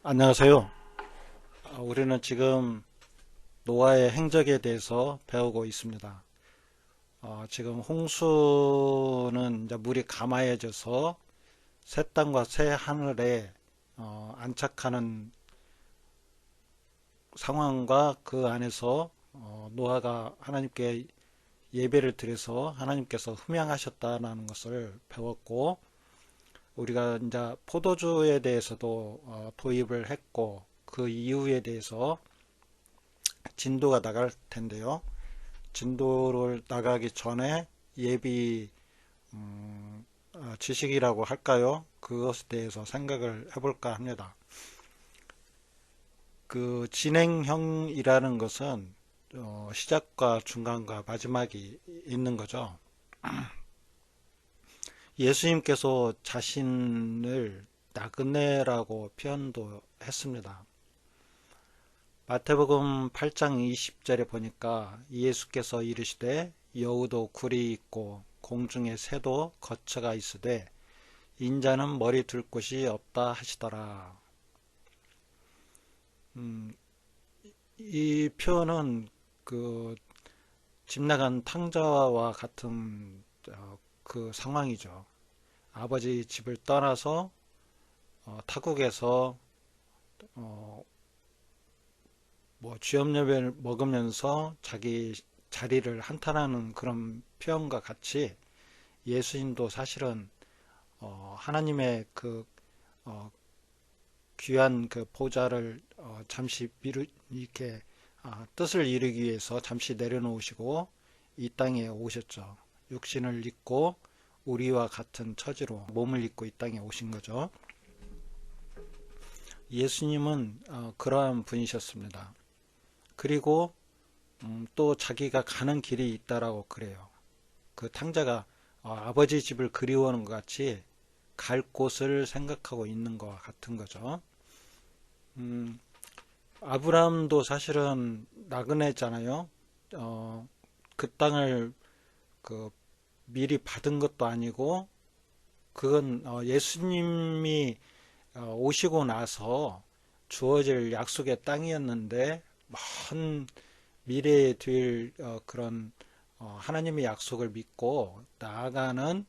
안녕하세요. 우리는 지금 노아의 행적에 대해서 배우고 있습니다. 지금 홍수는 이제 물이 가마해져서 새 땅과 새 하늘에 안착하는 상황과 그 안에서 노아가 하나님께 예배를 드려서 하나님께서 흠양하셨다는 것을 배웠고, 우리가 이제 포도주에 대해서도 도입을 했고, 그 이유에 대해서 진도가 나갈 텐데요. 진도를 나가기 전에 예비 지식이라고 할까요? 그것에 대해서 생각을 해볼까 합니다. 그 진행형이라는 것은 시작과 중간과 마지막이 있는 거죠. 예수님께서 자신을 나그네라고 표현도 했습니다. 마태복음 8장 20절에 보니까 예수께서 이르시되 여우도 굴이 있고 공중에 새도 거처가 있으되 인자는 머리 둘 곳이 없다 하시더라. 이 표현은 그 집 나간 탕자와 같은 그 상황이죠. 아버지 집을 떠나서 타국에서 어, 뭐 쥐염려를 먹으면서 자기 자리를 한탄하는 그런 표현과 같이 예수님도 사실은 하나님의 그 어, 귀한 그 보좌를 잠시 이렇게 뜻을 이루기 위해서 잠시 내려놓으시고 이 땅에 오셨죠. 육신을 입고 우리와 같은 처지로 몸을 입고 이 땅에 오신 거죠. 예수님은 그러한 분이셨습니다. 그리고 또 자기가 가는 길이 있다라고 그래요. 그 탕자가 아버지 집을 그리워하는 것 같이 갈 곳을 생각하고 있는 것과 같은 거죠. 아브라함도 사실은 나그네잖아요. 그 땅을 그 미리 받은 것도 아니고 그건 예수님이 오시고 나서 주어질 약속의 땅이었는데 먼 미래에 될 그런 하나님의 약속을 믿고 나아가는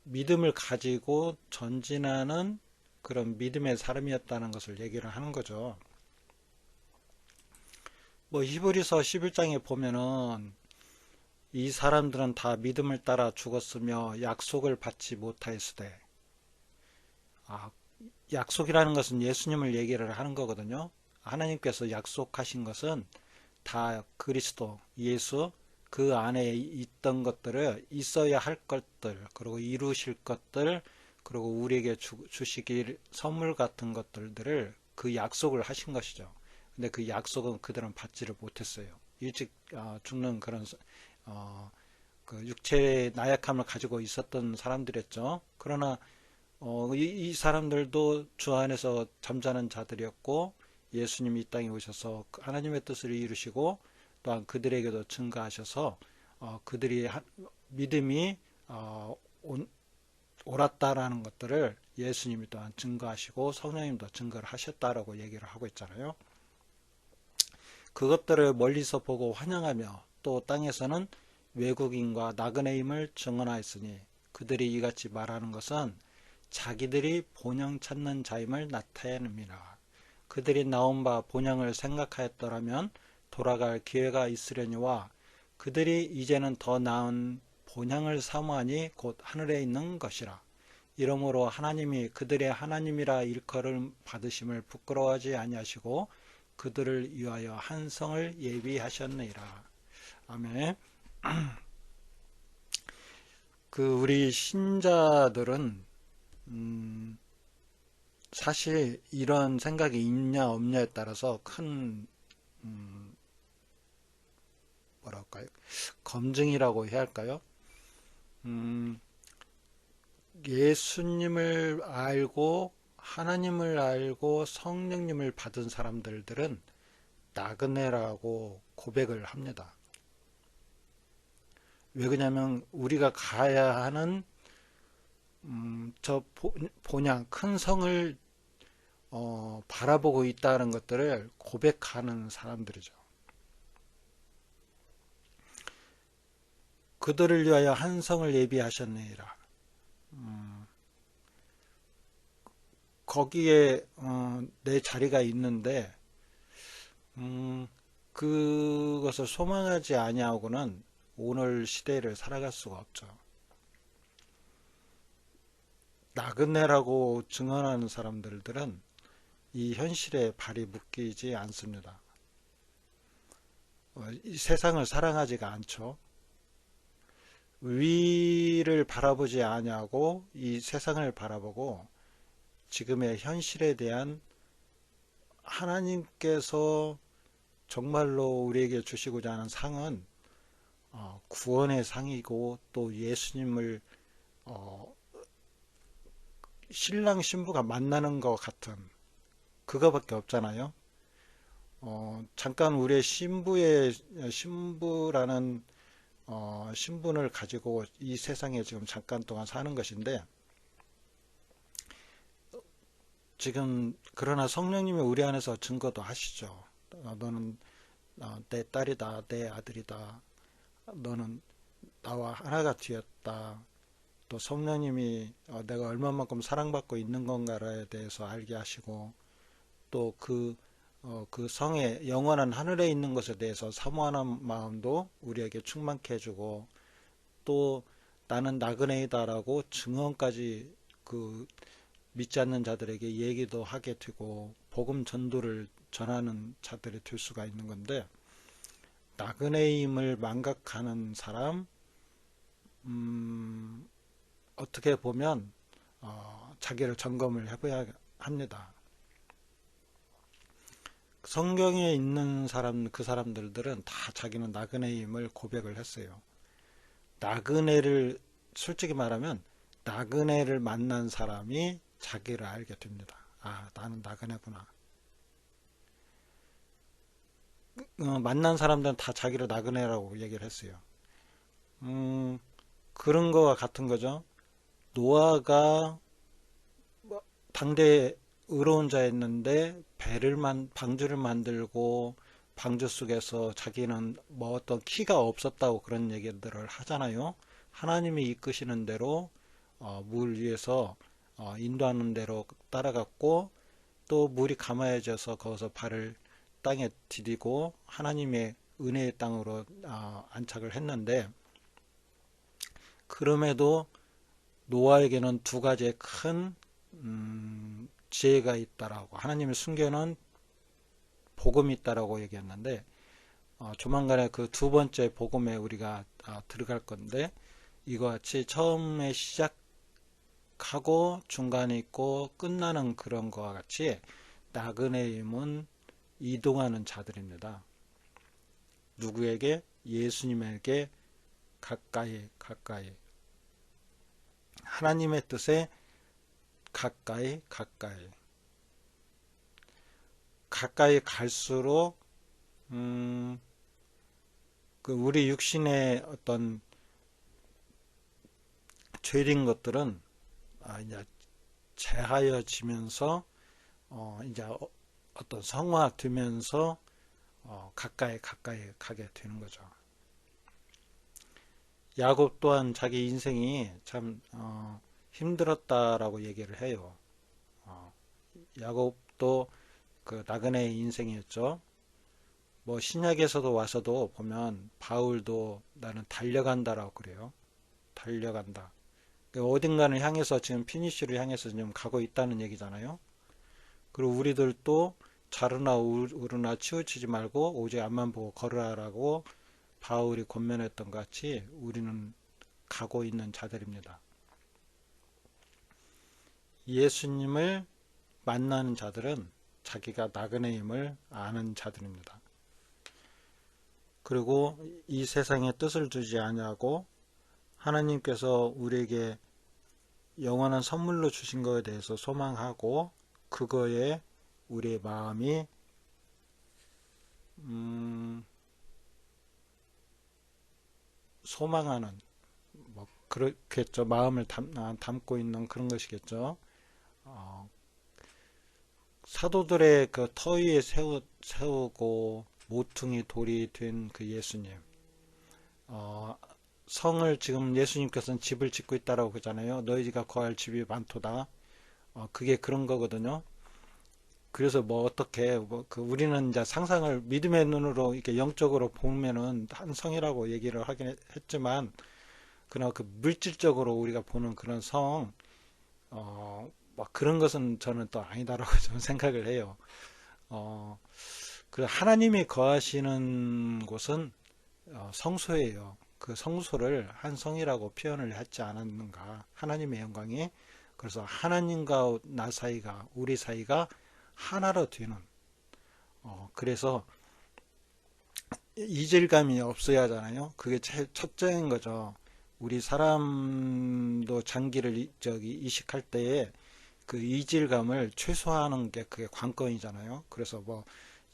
믿음을 가지고 전진하는 그런 믿음의 사람이었다는 것을 얘기를 하는 거죠. 뭐 히브리서 11장에 보면은 이 사람들은 다 믿음을 따라 죽었으며 약속을 받지 못하였으되, 아, 약속이라는 것은 예수님을 얘기를 하는 거거든요. 하나님께서 약속하신 것은 다 그리스도, 예수, 그 안에 있던 것들을 있어야 할 것들, 그리고 이루실 것들, 그리고 우리에게 주시길 선물 같은 것들을 그 약속을 하신 것이죠. 근데 그 약속은 그들은 받지를 못했어요. 일찍 죽는 그런 그 육체의 나약함을 가지고 있었던 사람들이었죠. 그러나 이 사람들도 주 안에서 잠자는 자들이었고 예수님이 이 땅에 오셔서 하나님의 뜻을 이루시고 또한 그들에게도 증거하셔서 그들이 믿음이 옳았다라는 것들을 예수님이 또한 증거하시고 성령님도 증거를 하셨다라고 얘기를 하고 있잖아요. 그것들을 멀리서 보고 환영하며 또 땅에서는 외국인과 나그네임을 증언하였으니 그들이 이같이 말하는 것은 자기들이 본향 찾는 자임을 나타냅니다. 그들이 나온 바 본향을 생각하였더라면 돌아갈 기회가 있으려니와 그들이 이제는 더 나은 본향을 사모하니 곧 하늘에 있는 것이라. 이러므로 하나님이 그들의 하나님이라 일컬을 받으심을 부끄러워하지 아니하시고 그들을 위하여 한 성을 예비하셨느니라. 아멘. 그 우리 신자들은 사실 이런 생각이 있냐 없냐에 따라서 큰 뭐랄까요? 검증이라고 해야 할까요? 음, 예수님을 알고 하나님을 알고 성령님을 받은 사람들은 나그네라고 고백을 합니다. 왜 그러냐면 우리가 가야 하는 저 본향 큰 성을 바라보고 있다는 것들을 고백하는 사람들이죠. 그들을 위하여 한 성을 예비하셨느니라. 거기에 내 자리가 있는데 그것을 소망하지 아니하고는 오늘 시대를 살아갈 수가 없죠. 나그네라고 증언하는 사람들은 이 현실에 발이 묶이지 않습니다. 이 세상을 사랑하지가 않죠. 위를 바라보지 아니하고 이 세상을 바라보고 지금의 현실에 대한 하나님께서 정말로 우리에게 주시고자 하는 상은 구원의 상이고 또 예수님을 신랑 신부가 만나는 것 같은 그거밖에 없잖아요. 잠깐 우리의 신부라는 신분을 가지고 이 세상에 지금 잠깐 동안 사는 것인데 지금 그러나 성령님이 우리 안에서 증거도 하시죠. 너는 내 딸이다, 내 아들이다. 너는 나와 하나가 되었다. 또 성령님이 내가 얼마만큼 사랑받고 있는 건가에 대해서 알게 하시고 또 그 성의 영원한 하늘에 있는 것에 대해서 사모하는 마음도 우리에게 충만케 해주고 또 나는 나그네이다라고 증언까지 그 믿지 않는 자들에게 얘기도 하게 되고 복음 전도를 전하는 자들이 될 수가 있는 건데 나그네임을 망각하는 사람 어떻게 보면 자기를 점검을 해봐야 합니다. 성경에 있는 사람 그 사람들은 다 자기는 나그네임을 고백을 했어요. 나그네를 솔직히 말하면 나그네를 만난 사람이 자기를 알게 됩니다. 아, 나는 나그네구나. 만난 사람들은 다 자기를 나그네라고 얘기를 했어요. 그런 거와 같은 거죠. 노아가 당대에 의로운 자였는데 방주를 만들고 방주 속에서 자기는 뭐 어떤 키가 없었다고 그런 얘기들을 하잖아요. 하나님이 이끄시는 대로 물 위에서 인도하는 대로 따라갔고 또 물이 감아져서 거기서 발을 땅에 디디고 하나님의 은혜의 땅으로 안착을 했는데 그럼에도 노아에게는 두 가지의 큰 지혜가 있다라고 하나님의 숨겨놓은 복음이 있다라고 얘기했는데 조만간에 그 두 번째 복음에 우리가 들어갈 건데 이거 같이 처음에 시작하고 중간에 있고 끝나는 그런 거와 같이 나그네임은 이동하는 자들입니다. 누구에게? 예수님에게 가까이 하나님의 뜻에 가까이 갈수록 그 우리 육신의 어떤 죄린 것들은 이제 제하여지면서 이제 어떤 성화되면서 가까이 가게 되는 거죠. 야곱 또한 자기 인생이 참 힘들었다라고 얘기를 해요. 야곱도 그 나그네의 인생이었죠. 뭐 신약에서도 와서도 보면 바울도 나는 달려간다라고 그래요. 달려간다. 어딘가를 향해서 지금 피니쉬를 향해서 지금 가고 있다는 얘기잖아요. 그리고 우리들도 자르나 우르나 치우치지 말고 오직 앞만 보고 걸으라라고 바울이 권면했던 것 같이 우리는 가고 있는 자들입니다. 예수님을 만나는 자들은 자기가 나그네임을 아는 자들입니다. 그리고 이 세상에 뜻을 두지 아니하고 하나님께서 우리에게 영원한 선물로 주신 것에 대해서 소망하고 그거에 우리의 마음이 소망하는 뭐 그렇겠죠. 마음을 담고 있는 그런 것이겠죠. 사도들의 그 터 위에 세우고 모퉁이 돌이 된 그 예수님, 어, 성을 지금 예수님께서는 집을 짓고 있다라고 그러잖아요. 너희가 거할 집이 많도다. 그게 그런 거거든요. 그래서 뭐 어떻게 뭐그 우리는 이제 상상을 믿음의 눈으로 이렇게 영적으로 보면은 한 성이라고 얘기를 하긴 했지만, 그러나 그 물질적으로 우리가 보는 그런 성, 막 그런 것은 저는 또 아니다라고 좀 생각을 해요. 어, 그 하나님이 거하시는 곳은 성소예요. 그 성소를 한 성이라고 표현을 했지 않았는가? 하나님의 영광이. 그래서 하나님과 나 사이가, 우리 사이가 하나로 되는. 그래서 이질감이 없어야 하잖아요. 그게 첫째인 거죠. 우리 사람도 장기를 저기 이식할 때에 그 이질감을 최소화하는 게 그게 관건이잖아요. 그래서 뭐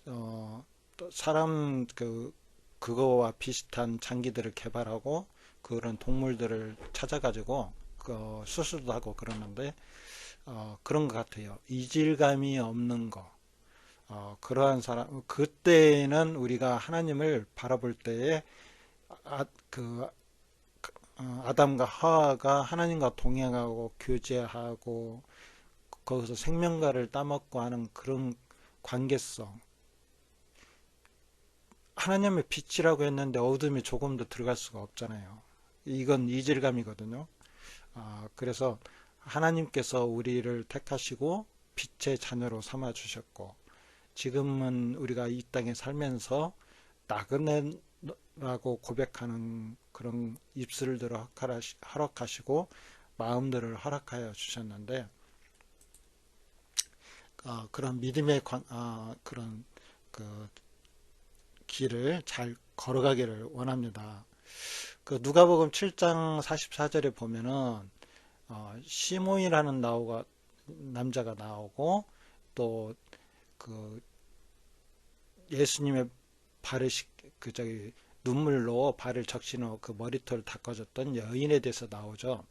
또 사람 그거와 비슷한 장기들을 개발하고 그런 동물들을 찾아가지고 수술도 하고 그러는데 그런 것 같아요. 이질감이 없는 거. 그러한 사람, 그때는 우리가 하나님을 바라볼 때에 그 아담과 하와가 하나님과 동행하고 교제하고 거기서 생명과를 따먹고 하는 그런 관계성. 하나님의 빛이라고 했는데 어둠이 조금도 들어갈 수가 없잖아요. 이건 이질감이거든요. 그래서 하나님께서 우리를 택하시고 빛의 자녀로 삼아 주셨고, 지금은 우리가 이 땅에 살면서 나그네라고 고백하는 그런 입술들을 허락하시고 마음들을 허락하여 주셨는데, 그런 믿음의 그런 그 길을 잘 걸어가기를 원합니다. 그 누가복음 7장 44절에 보면은 시몬이라는 남자가 나오고, 또 그 예수님의 발을 그 저기 눈물로 발을 적시는 그 머리털을 닦아줬던 여인에 대해서 나오죠.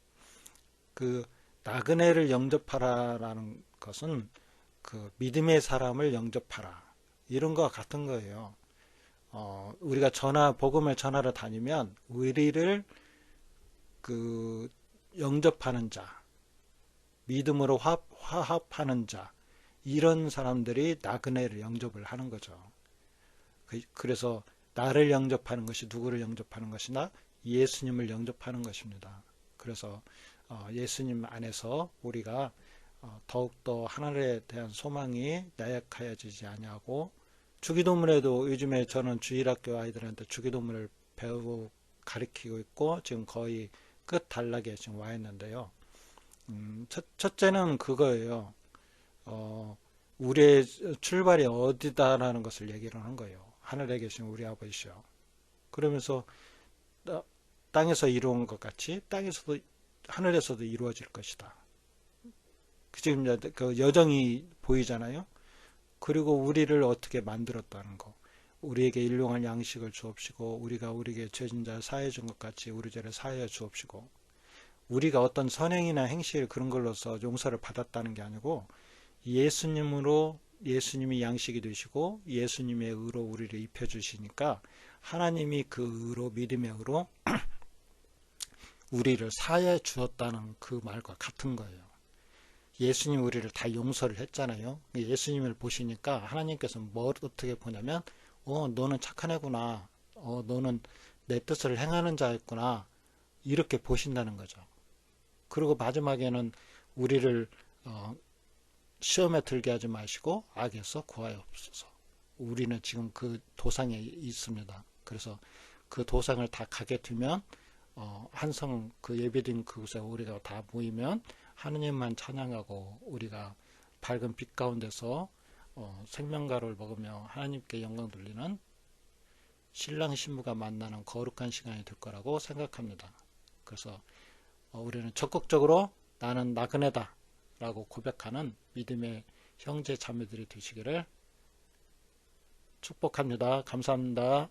그 나그네를 영접하라라는 것은 그 믿음의 사람을 영접하라, 이런 거와 같은 거예요. 우리가 복음을 전하러 다니면 우리를 그 영접하는 자, 믿음으로 화합하는 자, 이런 사람들이 나그네를 영접을 하는 거죠. 그래서 나를 영접하는 것이 누구를 영접하는 것이나 예수님을 영접하는 것입니다. 그래서 예수님 안에서 우리가 더욱더 하늘에 대한 소망이 나약하여지지 아니하고, 주기도문에도 요즘에 저는 주일학교 아이들한테 주기도문을 배우고 가르치고 있고 지금 거의 끝 단락에 지금 와 있는데요. 첫째는 그거예요. 우리의 출발이 어디다라는 것을 얘기를 하는 거예요. 하늘에 계신 우리 아버지시여. 그러면서 땅에서 이루어온 것 같이 땅에서도 하늘에서도 이루어질 것이다. 지금 그 여정이 보이잖아요. 그리고 우리를 어떻게 만들었다는 거. 우리에게 일용할 양식을 주옵시고 우리가 우리에게 죄진 자를 사하여 준 것 같이 우리 죄를 사하여 주옵시고, 우리가 어떤 선행이나 행실 그런 걸로서 용서를 받았다는 게 아니고 예수님이 양식이 되시고 예수님의 의로 우리를 입혀주시니까 하나님이 그 의로, 믿음의 의로 우리를 사해 주었다는 그 말과 같은 거예요. 예수님 우리를 다 용서를 했잖아요. 예수님을 보시니까 하나님께서 뭘 어떻게 보냐면 너는 착한 애구나. 너는 내 뜻을 행하는 자였구나. 이렇게 보신다는 거죠. 그리고 마지막에는 우리를 시험에 들게 하지 마시고 악에서 구하옵소서. 우리는 지금 그 도상에 있습니다. 그래서 그 도상을 다 가게 되면 한성 그 예배드린 그곳에 우리가 다 모이면 하느님만 찬양하고 우리가 밝은 빛 가운데서 생명가루를 먹으며 하나님께 영광 돌리는 신랑 신부가 만나는 거룩한 시간이 될 거라고 생각합니다. 그래서 우리는 적극적으로 나는 나그네다 라고 고백하는 믿음의 형제 자매들이 되시기를 축복합니다. 감사합니다.